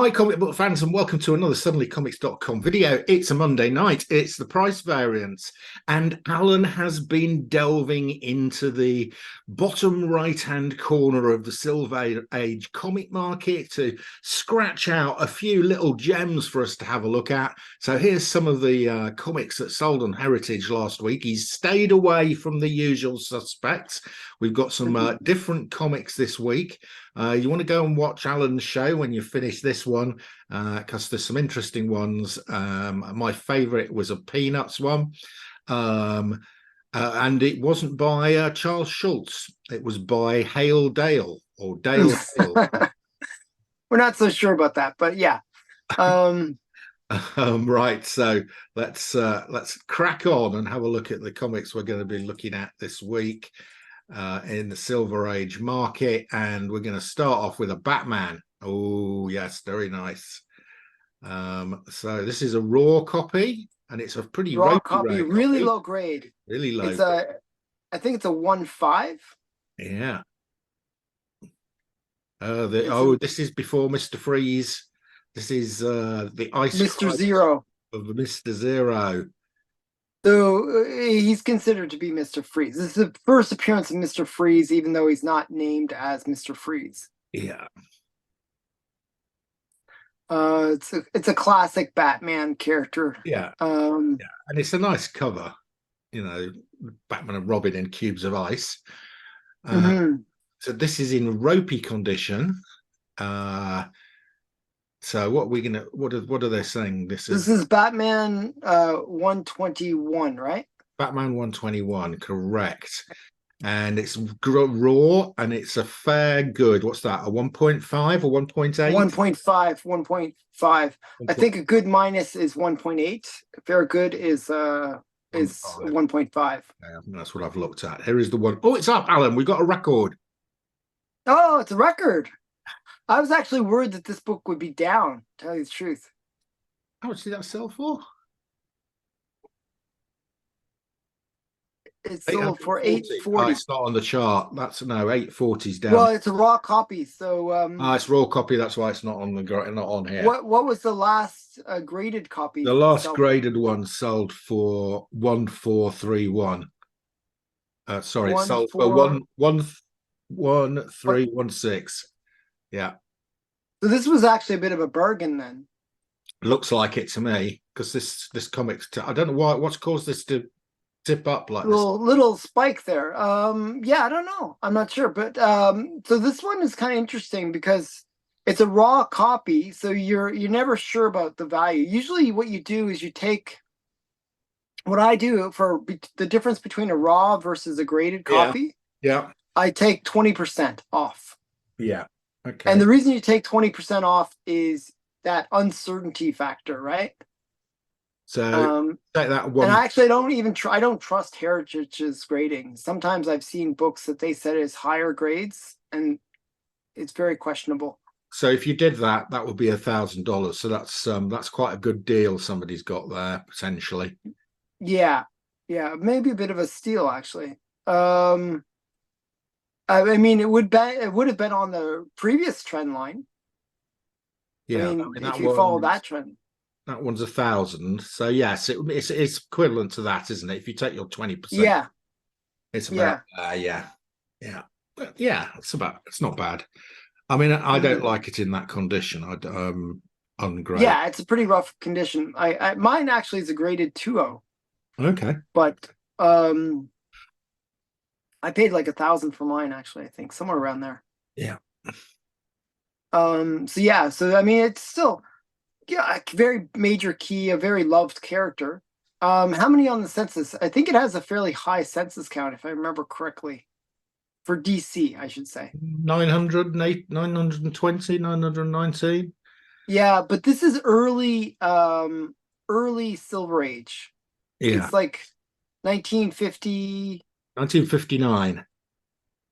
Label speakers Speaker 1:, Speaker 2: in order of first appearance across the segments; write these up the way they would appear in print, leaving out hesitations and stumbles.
Speaker 1: Hi, comic book fans, and welcome to another suddenlycomics.com video. It's a Monday night. It's the price variance, and Allan has been delving into the bottom right-hand corner of the Silver Age comic market to scratch out a few little gems for us to have a look at. So here's some of the comics that sold on Heritage last week. He's stayed away from the usual suspects. We've got some different comics this week. You want to go and watch Allan's show when you finish this one, because there's some interesting ones. My favorite was a Peanuts one, and it wasn't by Charles Schultz. It was by Hale Dale or Dale Hale.
Speaker 2: We're not so sure about that, but yeah.
Speaker 1: Right, so let's crack on and have a look at the comics we're going to be looking at this week in the Silver Age market, and we're going to start off with a Batman. Oh yes, very nice. So this is a raw copy, and it's a pretty
Speaker 2: raw copy, really low grade.
Speaker 1: Really low.
Speaker 2: It's I think it's a 1.5.
Speaker 1: Yeah. This is before Mr. Freeze. This is the Ice
Speaker 2: Mr. Zero
Speaker 1: of Mr. Zero.
Speaker 2: So he's considered to be Mr. Freeze. This is the first appearance of Mr. Freeze, even though he's not named as Mr. Freeze.
Speaker 1: Yeah.
Speaker 2: It's a classic Batman character.
Speaker 1: Yeah. And it's a nice cover, you know, Batman and Robin in cubes of ice. So this is in ropey condition. So what are they saying? This
Speaker 2: is Batman 121, right?
Speaker 1: Batman 121, correct. And it's raw, and it's a fair good. What's that? A 1.5 or 1.8?
Speaker 2: 1.5. I think a good minus is 1.8. A fair good is 1.5.
Speaker 1: Yeah, that's what I've looked at. Here is the one. Oh, it's up, Allan. We've got a record.
Speaker 2: Oh, it's a record. I was actually worried that this book would be down, to tell you the truth.
Speaker 1: How much did that sell for?
Speaker 2: It sold for $840.
Speaker 1: It's not on the chart. That's no, 840's down.
Speaker 2: Well, it's a raw copy, so
Speaker 1: it's raw copy. That's why it's not on here.
Speaker 2: What was the last graded copy?
Speaker 1: The last graded one sold for 1431. Sorry, it sold for 1316. Yeah.
Speaker 2: So this was actually a bit of a bargain then.
Speaker 1: Looks like it to me, because this comic's I don't know what's caused this to tip up like
Speaker 2: little spike there. Yeah, I don't know. I'm not sure, but so this one is kind of interesting because it's a raw copy, so you're never sure about the value. Usually what you do is you take what I do for the difference between a raw versus a graded copy.
Speaker 1: Yeah.
Speaker 2: I take 20% off.
Speaker 1: Yeah. Okay.
Speaker 2: And the reason you take 20% off is that uncertainty factor, right?
Speaker 1: So take that one.
Speaker 2: And I actually I don't trust Heritage's grading. Sometimes I've seen books that they said is higher grades, and it's very questionable.
Speaker 1: So if you did that, that would be $1,000. So that's quite a good deal somebody's got there potentially.
Speaker 2: Yeah, maybe a bit of a steal actually. I mean, it would have been on the previous trend line.
Speaker 1: Yeah,
Speaker 2: I mean if you follow that trend.
Speaker 1: That one's 1,000. So yes, it's equivalent to that, isn't it? If you take your 20%.
Speaker 2: Yeah.
Speaker 1: It's about yeah. It's not bad. I mean, I don't like it in that condition. Ungraded.
Speaker 2: Yeah, it's a pretty rough condition. Mine actually is a graded 2.0.
Speaker 1: Okay.
Speaker 2: But I paid like 1,000 for mine, actually, I think, somewhere around there.
Speaker 1: Yeah.
Speaker 2: So I mean, it's still a very major key, a very loved character. How many on the census? I think it has a fairly high census count, if I remember correctly. For DC, I should say.
Speaker 1: 908, 920, 919.
Speaker 2: Yeah, but this is early Silver Age.
Speaker 1: Yeah.
Speaker 2: It's like 1950.
Speaker 1: 1959.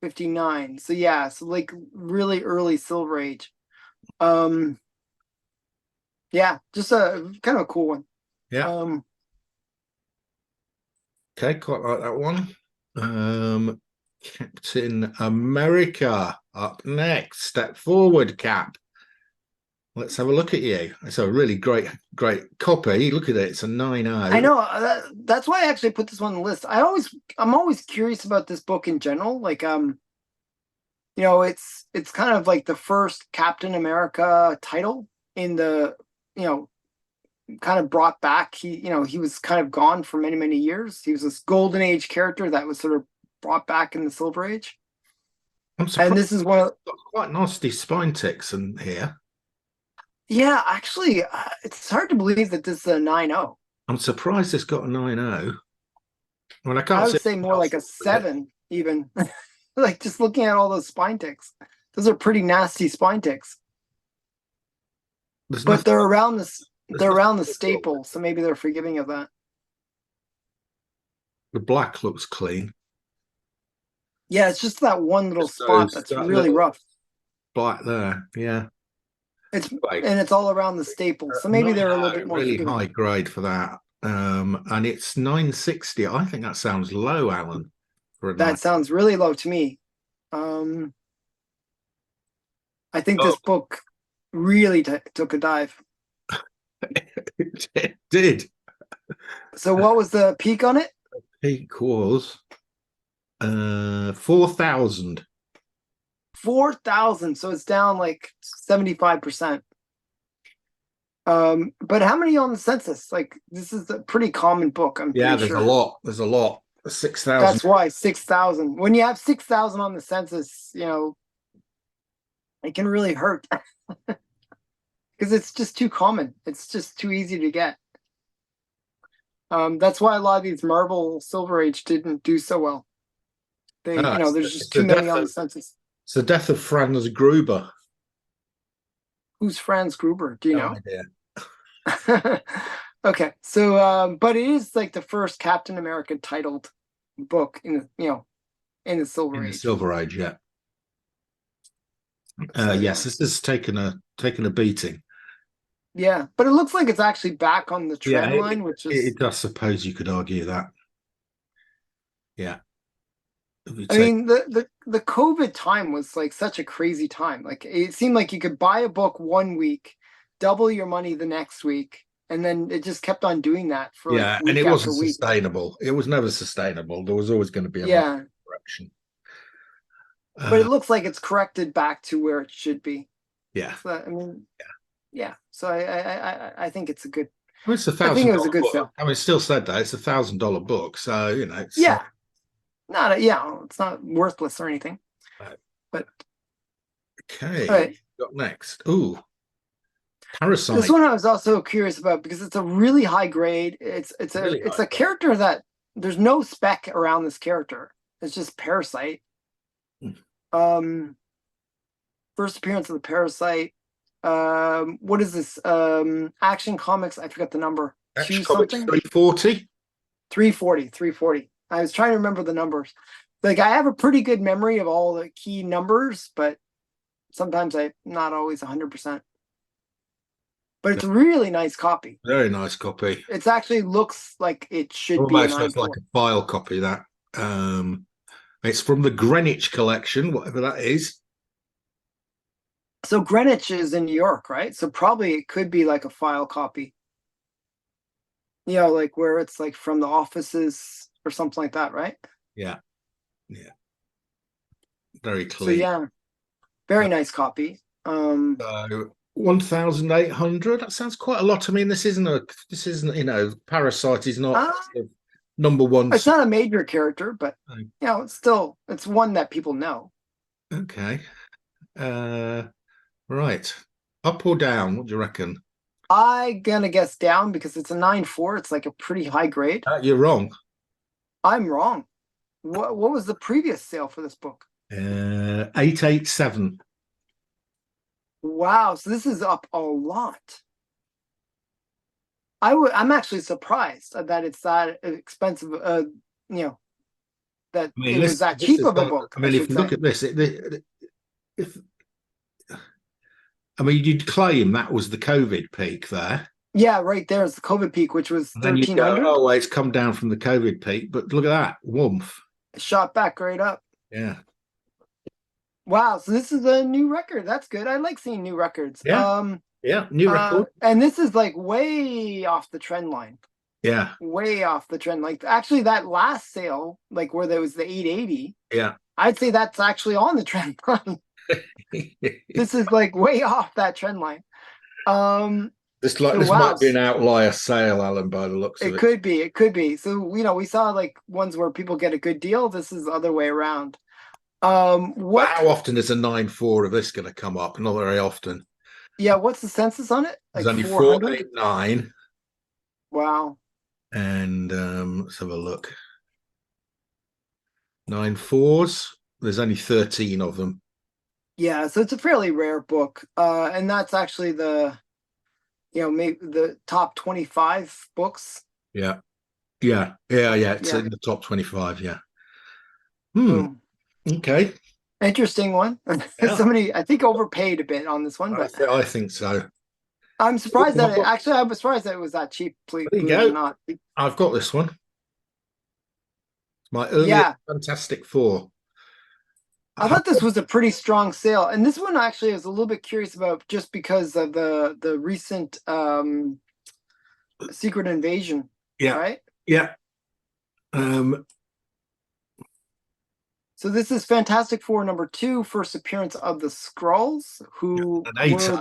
Speaker 2: 59. So yeah, so like really early Silver Age. Yeah, just a kind of a cool one.
Speaker 1: Yeah. Okay, quite like that one. Captain America up next. Step forward, Cap. Let's have a look at you. It's a really great copy. Look at it. It's a
Speaker 2: I
Speaker 1: 9.0.
Speaker 2: know that's why I actually put this one on the list. I'm always curious about this book in general. Like it's kind of like the first Captain America title in the you know kind of brought back. He was kind of gone for many, many years. He was this golden age character that was sort of brought back in the Silver Age.
Speaker 1: I'm
Speaker 2: And
Speaker 1: surprised.
Speaker 2: this is one of,
Speaker 1: Got quite nasty spine ticks in here.
Speaker 2: yeah, actually, it's hard to believe that this is a 9.0.
Speaker 1: I'm surprised it's got a 9.0. Well, I can't
Speaker 2: I
Speaker 1: see
Speaker 2: would say
Speaker 1: anything
Speaker 2: more
Speaker 1: else
Speaker 2: like a
Speaker 1: with it.
Speaker 2: 7, even. Like just looking at all those spine ticks. Those are pretty nasty spine ticks.
Speaker 1: There's
Speaker 2: But
Speaker 1: nothing. There's
Speaker 2: they're
Speaker 1: nothing
Speaker 2: around the
Speaker 1: wrong with
Speaker 2: staple, so maybe they're forgiving of that.
Speaker 1: it. The black looks clean.
Speaker 2: Yeah, it's just that one little
Speaker 1: Just
Speaker 2: spot
Speaker 1: those
Speaker 2: that's
Speaker 1: that
Speaker 2: really
Speaker 1: little
Speaker 2: rough.
Speaker 1: black there. Yeah.
Speaker 2: It's
Speaker 1: Right.
Speaker 2: and it's all around the staple, so maybe they're a little
Speaker 1: 9.0,
Speaker 2: bit more
Speaker 1: really
Speaker 2: forgiving.
Speaker 1: high grade for that. And it's 960. I think that sounds low, Alan, for a
Speaker 2: That
Speaker 1: night.
Speaker 2: sounds really low to me. Um, I think
Speaker 1: Oh,
Speaker 2: this book really took a dive.
Speaker 1: it did.
Speaker 2: So what was the peak on it?
Speaker 1: Peak was 4,000.
Speaker 2: 4,000. So it's down like 75%. But how many on the census? Like this is a pretty common book, I'm
Speaker 1: Yeah,
Speaker 2: pretty
Speaker 1: there's a
Speaker 2: sure.
Speaker 1: lot. There's a lot. 6,000.
Speaker 2: That's why 6,000. When you have 6,000 on the census, it can really hurt because it's just too common. It's just too easy to get. That's why a lot of these Marvel Silver Age didn't do so well.
Speaker 1: Ah,
Speaker 2: There's just
Speaker 1: it's the
Speaker 2: too many
Speaker 1: death
Speaker 2: on the
Speaker 1: of
Speaker 2: census.
Speaker 1: Franz Gruber.
Speaker 2: Who's Franz Gruber? Do you
Speaker 1: No
Speaker 2: know?
Speaker 1: idea.
Speaker 2: Okay, so but it is like the first Captain America titled book in the Silver
Speaker 1: In the
Speaker 2: Age.
Speaker 1: Silver Age, yeah.
Speaker 2: So
Speaker 1: Yes,
Speaker 2: yeah,
Speaker 1: this has taken a beating.
Speaker 2: yeah, but it looks like it's actually back on the
Speaker 1: Yeah,
Speaker 2: trend line, which is,
Speaker 1: it does. Suppose you could argue that. Yeah, if you
Speaker 2: I
Speaker 1: take.
Speaker 2: mean, the COVID time was like such a crazy time. Like it seemed like you could buy a book one week, double your money the next week, and then it just kept on doing that for like
Speaker 1: Yeah, and
Speaker 2: week
Speaker 1: it
Speaker 2: after
Speaker 1: wasn't
Speaker 2: week.
Speaker 1: sustainable. It was never sustainable. There was always going to be a market
Speaker 2: Yeah,
Speaker 1: correction.
Speaker 2: but it
Speaker 1: Uh,
Speaker 2: looks like it's corrected back to where it should be.
Speaker 1: yeah,
Speaker 2: So I mean, yeah. So I think it's a good.
Speaker 1: I mean, it's a
Speaker 2: I think
Speaker 1: thousand
Speaker 2: it was a
Speaker 1: dollar
Speaker 2: good
Speaker 1: book.
Speaker 2: sale.
Speaker 1: I mean, it's still said that it's $1,000 book, so it's
Speaker 2: Yeah, it's not worthless or anything.
Speaker 1: uh,
Speaker 2: But all
Speaker 1: okay.
Speaker 2: right,
Speaker 1: What got next? Ooh,
Speaker 2: this
Speaker 1: Parasonic,
Speaker 2: one I was also curious about because it's a really high grade.
Speaker 1: really
Speaker 2: It's
Speaker 1: high
Speaker 2: a
Speaker 1: grade.
Speaker 2: character that there's no spec around this character. It's just Parasite.
Speaker 1: Hmm.
Speaker 2: Um, First appearance of the Parasite. What is this? Action Comics. I forgot the number.
Speaker 1: Action
Speaker 2: Two
Speaker 1: Comics
Speaker 2: something.
Speaker 1: 340.
Speaker 2: 340. 340. I was trying to remember the numbers. Like I have a pretty good memory of all the key numbers, but sometimes I'm not always 100%. But it's a really nice copy.
Speaker 1: Very nice copy.
Speaker 2: It actually looks like it should be a
Speaker 1: Almost looks like
Speaker 2: 9.4.
Speaker 1: a file copy. That it's from the Greenwich collection, whatever that is.
Speaker 2: So Greenwich is in New York, right? So probably it could be like a file copy. Like where it's like from the offices or something like that, right?
Speaker 1: Yeah, yeah, very
Speaker 2: So
Speaker 1: clean.
Speaker 2: yeah, very nice copy.
Speaker 1: So 1,800. That sounds quite a lot. I mean, this isn't Parasite is not
Speaker 2: Uh,
Speaker 1: sort of number one.
Speaker 2: it's not a major character, but it's one that people know.
Speaker 1: Okay. Uh, right. Up or down? What do you reckon?
Speaker 2: I gonna guess down because it's a 9.4. It's like a pretty high grade.
Speaker 1: You're wrong.
Speaker 2: I'm wrong. What was the previous sale for this book?
Speaker 1: 887.
Speaker 2: Wow, so this is up a lot. I'm actually surprised that it's that expensive. That
Speaker 1: I mean,
Speaker 2: it was that
Speaker 1: this
Speaker 2: cheap
Speaker 1: is.
Speaker 2: of a book,
Speaker 1: I
Speaker 2: I
Speaker 1: mean, if
Speaker 2: should
Speaker 1: you look
Speaker 2: say.
Speaker 1: at this, if I mean, you'd claim that was the COVID peak there.
Speaker 2: Yeah, right there's the COVID peak, which was
Speaker 1: And then you go,
Speaker 2: 1,300.
Speaker 1: oh, well, it's come down from the COVID peak, but look at that, woomph.
Speaker 2: It shot back right up.
Speaker 1: Yeah.
Speaker 2: Wow, so this is a new record. That's good. I like seeing new records.
Speaker 1: Yeah. Yeah, new record.
Speaker 2: And this is like way off the trend line.
Speaker 1: Yeah,
Speaker 2: Way off the trend. Like actually that last sale, like where there was the 880,
Speaker 1: yeah.
Speaker 2: I'd say that's actually on the trend line. This is like way off that trend line. Um, so
Speaker 1: This
Speaker 2: wow,
Speaker 1: might be an outlier sale, Alan, by the looks of
Speaker 2: it
Speaker 1: it.
Speaker 2: could be, it could be. So we saw like ones where people get a good deal. This is the other way around.
Speaker 1: But
Speaker 2: What?
Speaker 1: how often is a 9.4 of this going to come up? Not very often.
Speaker 2: Yeah, what's the census on it?
Speaker 1: There's
Speaker 2: Like
Speaker 1: only
Speaker 2: 400?
Speaker 1: 489,
Speaker 2: Wow.
Speaker 1: and let's have a look. 9.4s. There's only 13 of them.
Speaker 2: Yeah, so it's a fairly rare book. And that's actually maybe the top 25 books.
Speaker 1: Yeah, yeah. It's
Speaker 2: Yeah.
Speaker 1: in the top 25. Yeah. Hmm.
Speaker 2: So
Speaker 1: Okay.
Speaker 2: interesting one.
Speaker 1: Yeah,
Speaker 2: Somebody, I think, overpaid a bit on this one, but
Speaker 1: I think so.
Speaker 2: I'm surprised that
Speaker 1: I've got,
Speaker 2: I was surprised that it was that cheap,
Speaker 1: there you
Speaker 2: believe it or
Speaker 1: go.
Speaker 2: not.
Speaker 1: I've got this one. It's my earliest
Speaker 2: Yeah,
Speaker 1: Fantastic Four.
Speaker 2: I
Speaker 1: How-
Speaker 2: thought this was a pretty strong sale. And this one actually I was a little bit curious about just because of the recent Secret Invasion,
Speaker 1: Yeah,
Speaker 2: right?
Speaker 1: yeah. Um,
Speaker 2: So this is Fantastic Four number 2, first appearance of the Skrulls, who
Speaker 1: an
Speaker 2: were
Speaker 1: eight-o.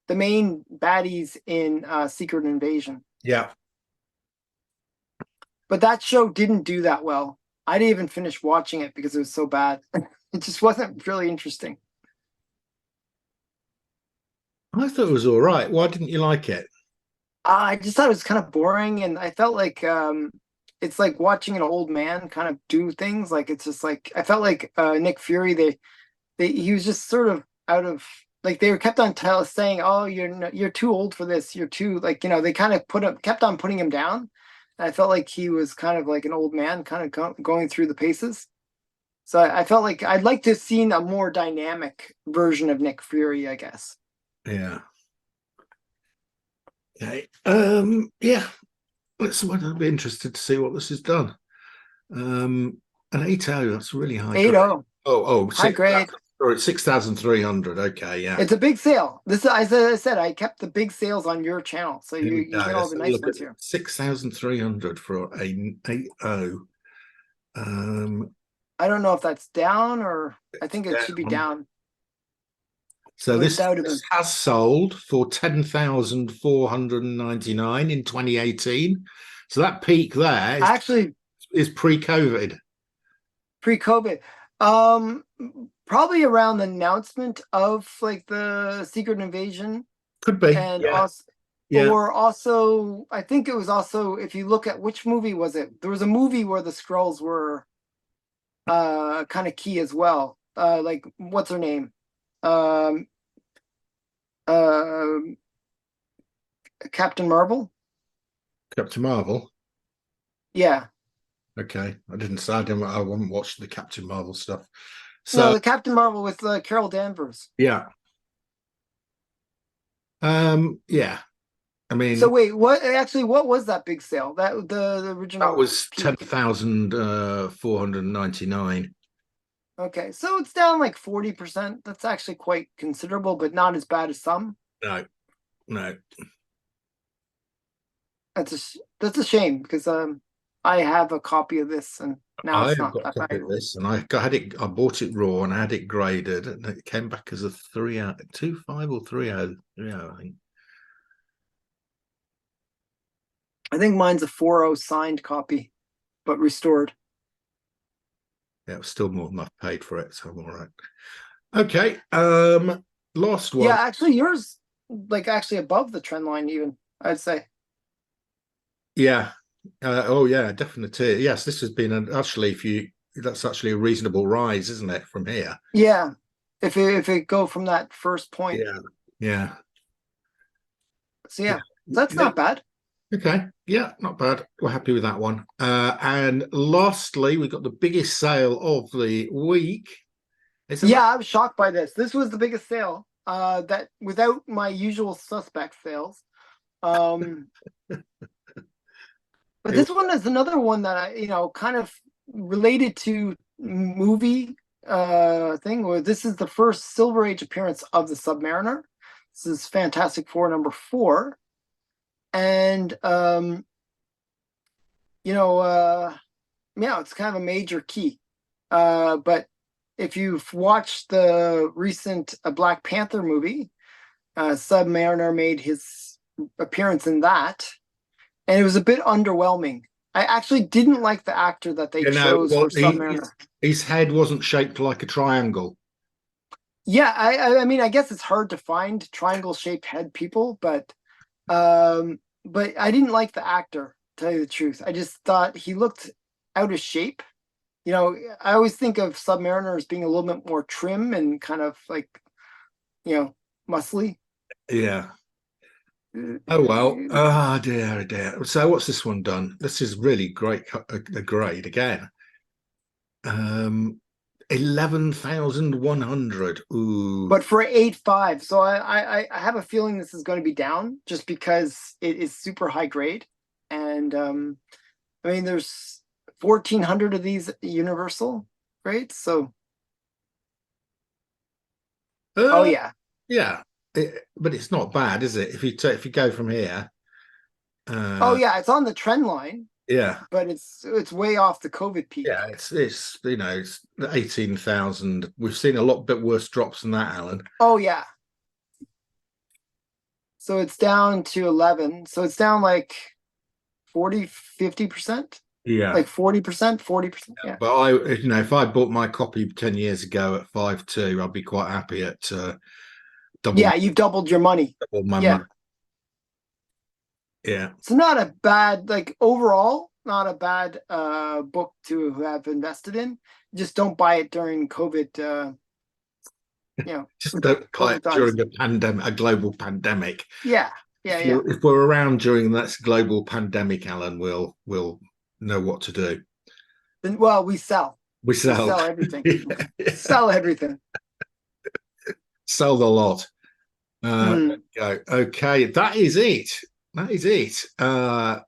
Speaker 2: the main baddies in Secret Invasion.
Speaker 1: Yeah.
Speaker 2: But that show didn't do that well. I didn't even finish watching it because it was so bad. It just wasn't really interesting.
Speaker 1: I thought it was all right. Why didn't you like it?
Speaker 2: I just thought it was kind of boring, and I felt like it's like watching an old man kind of do things. Like it's just like I felt like Nick Fury. He was just sort of out of like they were kept on saying, "Oh, you're too old for this. You're too like they kind of kept on putting him down." And I felt like he was kind of like an old man, kind of going through the paces. So I felt like I'd like to have seen a more dynamic version of Nick Fury, I guess.
Speaker 1: Yeah. Okay. Yeah. I'd be interested to see what this has done. An 8.0, that's really high grade.
Speaker 2: 8-0, high grade.
Speaker 1: 6,000. Sorry, 6,300. Okay, yeah.
Speaker 2: It's a big sale. This as I said, I kept the big sales on your channel, so
Speaker 1: Here we
Speaker 2: you
Speaker 1: go.
Speaker 2: get all
Speaker 1: Let's
Speaker 2: the
Speaker 1: have a
Speaker 2: nice
Speaker 1: look at
Speaker 2: ones here.
Speaker 1: 6,300 for a 8.0.
Speaker 2: I don't know if that's down or I think it should be
Speaker 1: Down.
Speaker 2: down
Speaker 1: So
Speaker 2: without
Speaker 1: this
Speaker 2: him.
Speaker 1: has sold for 10,499 in 2018. So that peak there
Speaker 2: Actually,
Speaker 1: is pre-COVID.
Speaker 2: pre-COVID, um, probably around the announcement of like the Secret Invasion,
Speaker 1: Could be.
Speaker 2: and
Speaker 1: Yeah.
Speaker 2: also,
Speaker 1: Yeah.
Speaker 2: or also, I think it was also if you look at which movie was it? There was a movie where the Skrulls were kind of key as well. Like what's her name? Um, uh, Captain Marvel.
Speaker 1: Captain Marvel.
Speaker 2: Yeah.
Speaker 1: Okay. I haven't watched the Captain Marvel stuff.
Speaker 2: No,
Speaker 1: So
Speaker 2: the Captain Marvel with Carol Danvers.
Speaker 1: yeah. Yeah. I
Speaker 2: So
Speaker 1: mean,
Speaker 2: wait, what was that big sale? That the
Speaker 1: that
Speaker 2: original
Speaker 1: was
Speaker 2: peak.
Speaker 1: 10,499.
Speaker 2: Okay, so it's down like 40%. That's actually quite considerable, but not as bad as some.
Speaker 1: No, no.
Speaker 2: That's a shame because I have a copy of this and now it's
Speaker 1: I've
Speaker 2: not
Speaker 1: got a
Speaker 2: that
Speaker 1: copy of
Speaker 2: valuable.
Speaker 1: this, and I bought it raw, and I had it graded, and it came back as a 3.0, 2.5 or 3.0, 3.0, I think.
Speaker 2: I think mine's a 4.0 signed copy, but restored.
Speaker 1: Yeah, it was still more than I've paid for it, so I'm all right. Okay, last one.
Speaker 2: Yeah, actually yours like actually above the trend line even, I'd say.
Speaker 1: Yeah. Oh, yeah, definitely. Yes, this has been actually, if you that's actually a reasonable rise, isn't it, from here?
Speaker 2: Yeah. If it go from that first point.
Speaker 1: Yeah, yeah,
Speaker 2: So
Speaker 1: yeah,
Speaker 2: yeah, that's
Speaker 1: yeah.
Speaker 2: not bad.
Speaker 1: Okay, yeah, not bad. We're happy with that one. And lastly, we got the biggest sale of the week. It's
Speaker 2: Yeah,
Speaker 1: about
Speaker 2: I was shocked by this. This was the biggest sale. That without my usual suspect sales. Um, but
Speaker 1: it,
Speaker 2: this one is another one that kind of related to movie thing where this is the first Silver Age appearance of the Submariner. This is Fantastic Four number 4. And yeah, it's kind of a major key. But if you've watched the recent Black Panther movie, Submariner made his appearance in that, and it was a bit underwhelming. I actually didn't like the actor that they chose for Submariner.
Speaker 1: His head wasn't shaped like a triangle.
Speaker 2: Yeah, I mean, I guess it's hard to find triangle-shaped head people, but I didn't like the actor, to tell you the truth. I just thought he looked out of shape. I always think of Submariner as being a little bit more trim and kind of like, muscly.
Speaker 1: Yeah. Oh well. Oh dear, dear. So what's this one done? This is really great. A grade again. 11,100. Ooh.
Speaker 2: But for 8.5, so I have a feeling this is going to be down just because it is super high grade, and I mean there's 1,400 of these universal grades, so oh yeah,
Speaker 1: yeah. But it's not bad, is it? If you go from here.
Speaker 2: Oh yeah, it's on the trend line.
Speaker 1: Yeah,
Speaker 2: but it's way off the COVID peak.
Speaker 1: Yeah, it's 18,000. We've seen a lot bit worse drops than that, Alan.
Speaker 2: Oh yeah. So it's down to 11. So it's down like 40-50%.
Speaker 1: Yeah,
Speaker 2: like 40%, 40%. Yeah.
Speaker 1: But if I bought my copy 10 years ago at 5.2, I'd be quite happy at double.
Speaker 2: Yeah, you've doubled your money.
Speaker 1: Double my money. Yeah.
Speaker 2: It's not a bad, overall, not a bad book to have invested in. Just don't buy it during COVID.
Speaker 1: Just don't buy it during a global pandemic.
Speaker 2: Yeah.
Speaker 1: If we're around during that global pandemic, Alan, we'll know what to do.
Speaker 2: Then, well, we sell.
Speaker 1: We sell
Speaker 2: everything. Sell everything.
Speaker 1: Sell the lot. Go. Okay, that is it. Those are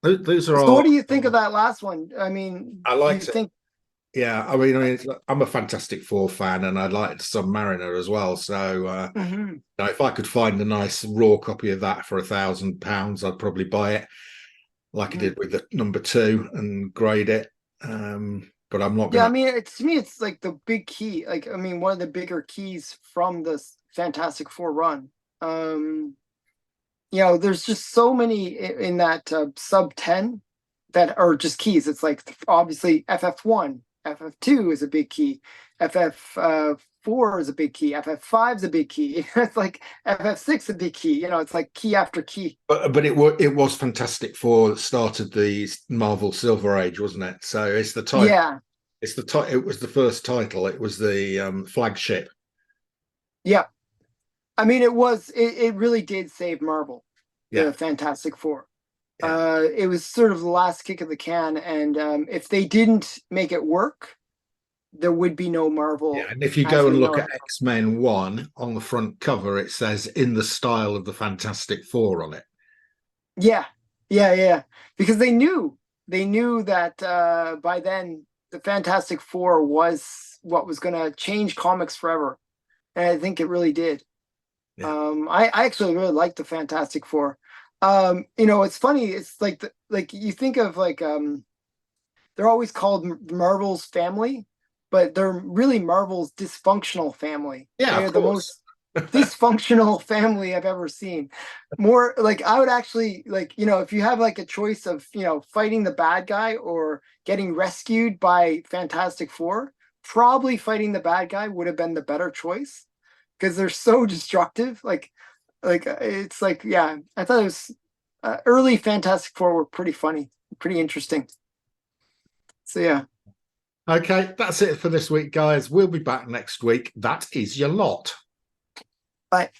Speaker 1: all.
Speaker 2: So what do you think of that last one? I mean,
Speaker 1: I liked it. Yeah, I mean, I'm a Fantastic Four fan, and I liked Submariner as well. So, if I could find a nice raw copy of that for £1,000, I'd probably buy it, like I did with the number 2, and grade it. But I'm not.
Speaker 2: Yeah, I mean, to me, it's like the big key. One of the bigger keys from this Fantastic Four run. There's just so many in that sub 10 that are just keys. It's like obviously FF1. FF2 is a big key. FF4 is a big key. FF5 is a big key. It's like FF6 is a big key. It's like key after key.
Speaker 1: But it was Fantastic Four that started the Marvel Silver Age, wasn't it? So it's the title.
Speaker 2: Yeah.
Speaker 1: It's the It was the first title. It was the flagship.
Speaker 2: Yeah. I mean, it really did save Marvel.
Speaker 1: Yeah.
Speaker 2: The Fantastic Four. Yeah. It was sort of the last kick of the can, and if they didn't make it work, there would be no Marvel.
Speaker 1: Yeah, and if you go and look at X-Men 1 on the front cover, it says "in the style of the Fantastic Four" on it.
Speaker 2: Yeah, because they knew that by then the Fantastic Four was what was going to change comics forever, and I think it really did. Yeah. I actually really liked the Fantastic Four. It's funny. It's like you think of they're always called Marvel's family, but they're really Marvel's dysfunctional family.
Speaker 1: Yeah,
Speaker 2: they're the most dysfunctional family I've ever seen. More I would actually if you have a choice of fighting the bad guy or getting rescued by Fantastic Four, probably fighting the bad guy would have been the better choice because they're so destructive. It's yeah, I thought it was early Fantastic Four were pretty funny, pretty interesting. So yeah.
Speaker 1: Okay, that's it for this week, guys. We'll be back next week. That is your lot.
Speaker 2: Bye.